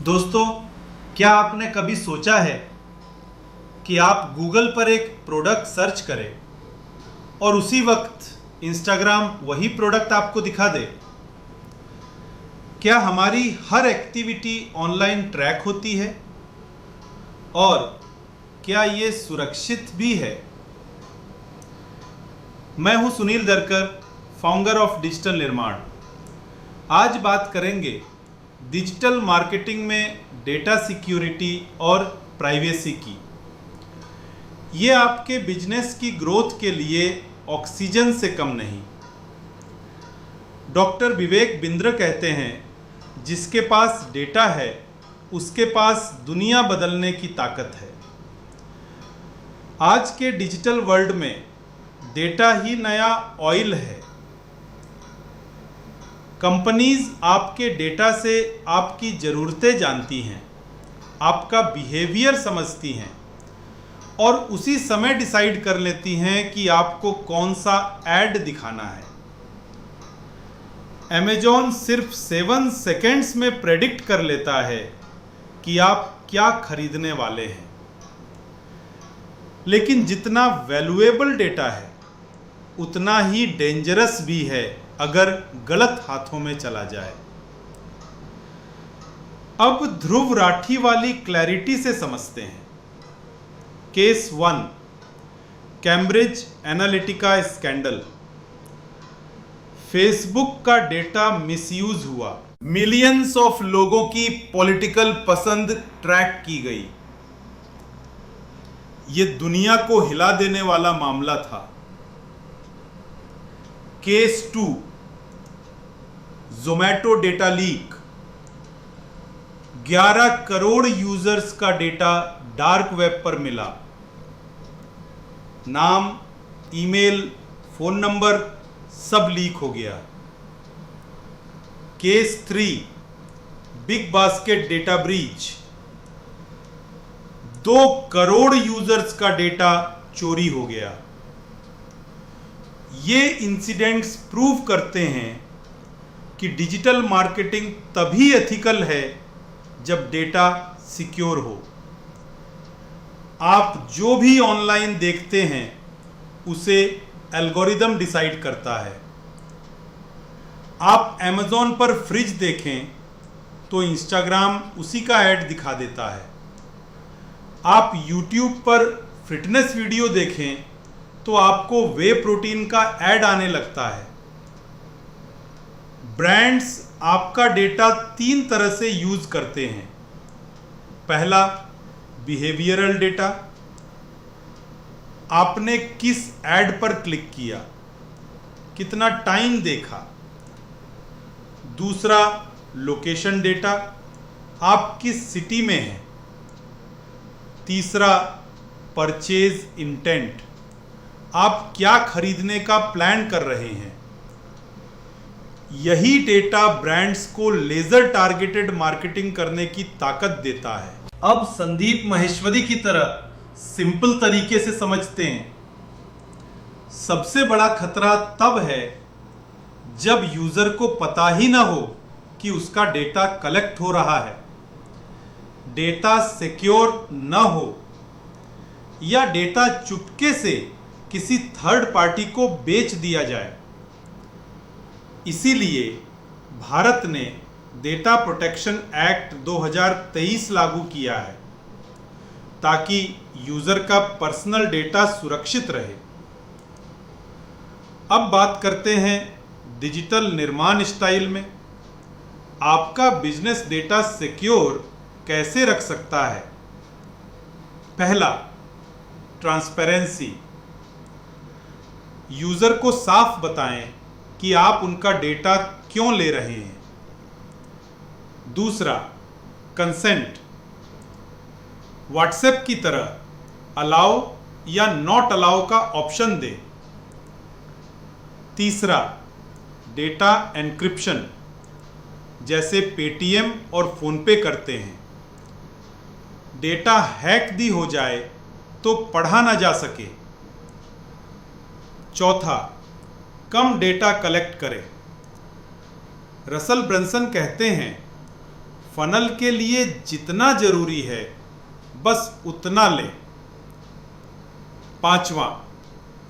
दोस्तों, क्या आपने कभी सोचा है कि आप गूगल पर एक प्रोडक्ट सर्च करें और उसी वक्त इंस्टाग्राम वही प्रोडक्ट आपको दिखा दे? क्या हमारी हर एक्टिविटी ऑनलाइन ट्रैक होती है? और क्या ये सुरक्षित भी है? मैं हूं सुनील दरकर, फाउंडर ऑफ डिजिटल निर्माण। आज बात करेंगे डिजिटल मार्केटिंग में डेटा सिक्योरिटी और प्राइवेसी की। ये आपके बिजनेस की ग्रोथ के लिए ऑक्सीजन से कम नहीं। डॉक्टर विवेक बिंद्र कहते हैं, जिसके पास डेटा है उसके पास दुनिया बदलने की ताकत है। आज के डिजिटल वर्ल्ड में डेटा ही नया ऑयल है। कंपनीज आपके डेटा से आपकी ज़रूरतें जानती हैं, आपका बिहेवियर समझती हैं और उसी समय डिसाइड कर लेती हैं कि आपको कौन सा ऐड दिखाना है। अमेज़न सिर्फ 7 सेकंड्स में प्रेडिक्ट कर लेता है कि आप क्या खरीदने वाले हैं। लेकिन जितना वैल्यूएबल डेटा है उतना ही डेंजरस भी है अगर गलत हाथों में चला जाए। अब ध्रुव राठी वाली क्लैरिटी से समझते हैं। Case 1, Cambridge Analytica scandal. Facebook का डेटा मिसयूज हुआ, मिलियंस ऑफ लोगों की पॉलिटिकल पसंद ट्रैक की गई। यह दुनिया को हिला देने वाला मामला था। Case 2, Zomato data leak. 11 crore users का डेटा डार्क वेब पर मिला। नाम, ईमेल, फोन नंबर सब लीक हो गया। Case 3, big basket data breach. 2 crore users का डेटा चोरी हो गया। ये इंसिडेंट्स प्रूव करते हैं कि डिजिटल मार्केटिंग तभी एथिकल है जब डेटा सिक्योर हो। आप जो भी ऑनलाइन देखते हैं उसे एल्गोरिदम डिसाइड करता है। आप अमेज़न पर फ्रिज देखें तो इंस्टाग्राम उसी का ऐड दिखा देता है। आप यूट्यूब पर फिटनेस वीडियो देखें तो आपको वे प्रोटीन का ऐड आने लगता है। ब्रांड्स आपका डेटा 3 तरह से यूज करते हैं। पहला, बिहेवियरल डेटा। आपने किस ऐड पर क्लिक किया, कितना टाइम देखा। दूसरा, लोकेशन डेटा। आप किस सिटी में हैं। तीसरा, परचेज इंटेंट। आप क्या खरीदने का प्लान कर रहे हैं। यही डेटा ब्रांड्स को लेजर टारगेटेड मार्केटिंग करने की ताकत देता है। अब संदीप माहेश्वरी की तरह सिंपल तरीके से समझते हैं। सबसे बड़ा खतरा तब है जब यूजर को पता ही ना हो कि उसका डेटा कलेक्ट हो रहा है, डेटा सिक्योर न हो या डेटा चुपके से किसी थर्ड पार्टी को बेच दिया जाए। इसीलिए भारत ने डेटा प्रोटेक्शन एक्ट 2023 लागू किया है ताकि यूजर का पर्सनल डेटा सुरक्षित रहे। अब बात करते हैं डिजिटल निर्माण स्टाइल में। आपका बिजनेस डेटा सिक्योर कैसे रख सकता है? पहला, ट्रांसपेरेंसी। यूजर को साफ बताएं कि आप उनका डेटा क्यों ले रहे हैं। दूसरा, कंसेंट। व्हाट्सएप की तरह अलाउ या नॉट अलाउ का ऑप्शन दें। तीसरा, डेटा एन्क्रिप्शन, जैसे पेटीएम और फोनपे करते हैं। डेटा हैक भी हो जाए तो पढ़ा ना जा सके। चौथा, कम डेटा कलेक्ट करें। रसल ब्रंसन कहते हैं, फनल के लिए जितना जरूरी है बस उतना लें। 5वां,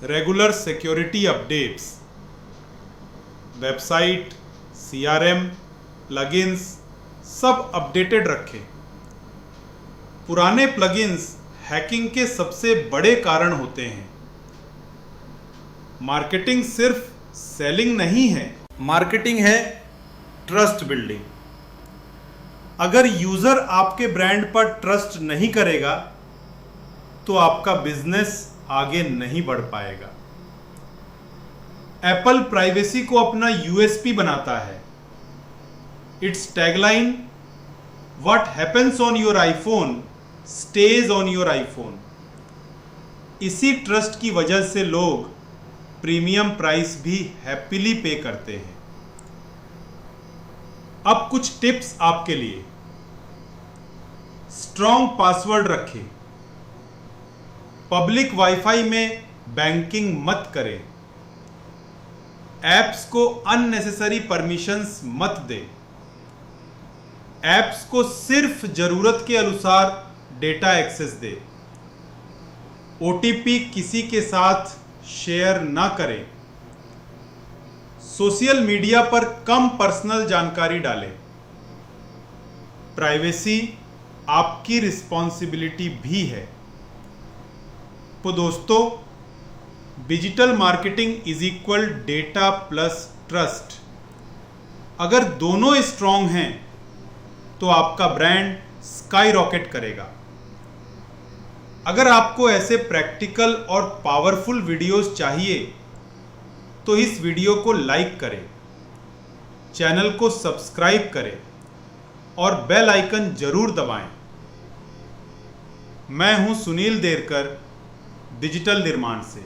regular security updates. Website, CRM, plugins सब अपडेटेड रखें। पुराने प्लगइन्स हैकिंग के सबसे बड़े कारण होते हैं। मार्केटिंग सिर्फ सेलिंग नहीं है, मार्केटिंग है ट्रस्ट बिल्डिंग। अगर यूजर आपके ब्रांड पर ट्रस्ट नहीं करेगा तो आपका बिजनेस आगे नहीं बढ़ पाएगा। एप्पल प्राइवेसी को अपना USP बनाता है। It's tagline, what happens on your iPhone stage on your iPhone. इसी ट्रस्ट की वजह से लोग प्रीमियम प्राइस भी हैप्पीली पे करते हैं। अब कुछ टिप्स आपके लिए। स्ट्रॉन्ग पासवर्ड रखें। पब्लिक वाईफाई में बैंकिंग मत करें। ऐप्स को अननेसेसरी परमिशंस मत दें। ऐप्स को सिर्फ जरूरत के अनुसार डेटा एक्सेस दें। OTP किसी के साथ शेयर ना करें। सोशल मीडिया पर कम पर्सनल जानकारी डालें। प्राइवेसी आपकी रिस्पॉन्सिबिलिटी भी है। तो दोस्तों, digital marketing is equal data plus trust. अगर दोनों स्ट्रांग हैं तो आपका ब्रांड स्काई रॉकेट करेगा। अगर आपको ऐसे प्रैक्टिकल और पावरफुल वीडियोस चाहिए तो इस वीडियो को लाइक करें, चैनल को सब्सक्राइब करें और बेल आइकन जरूर दबाएं। मैं हूं सुनील देरकर, डिजिटल निर्माण से।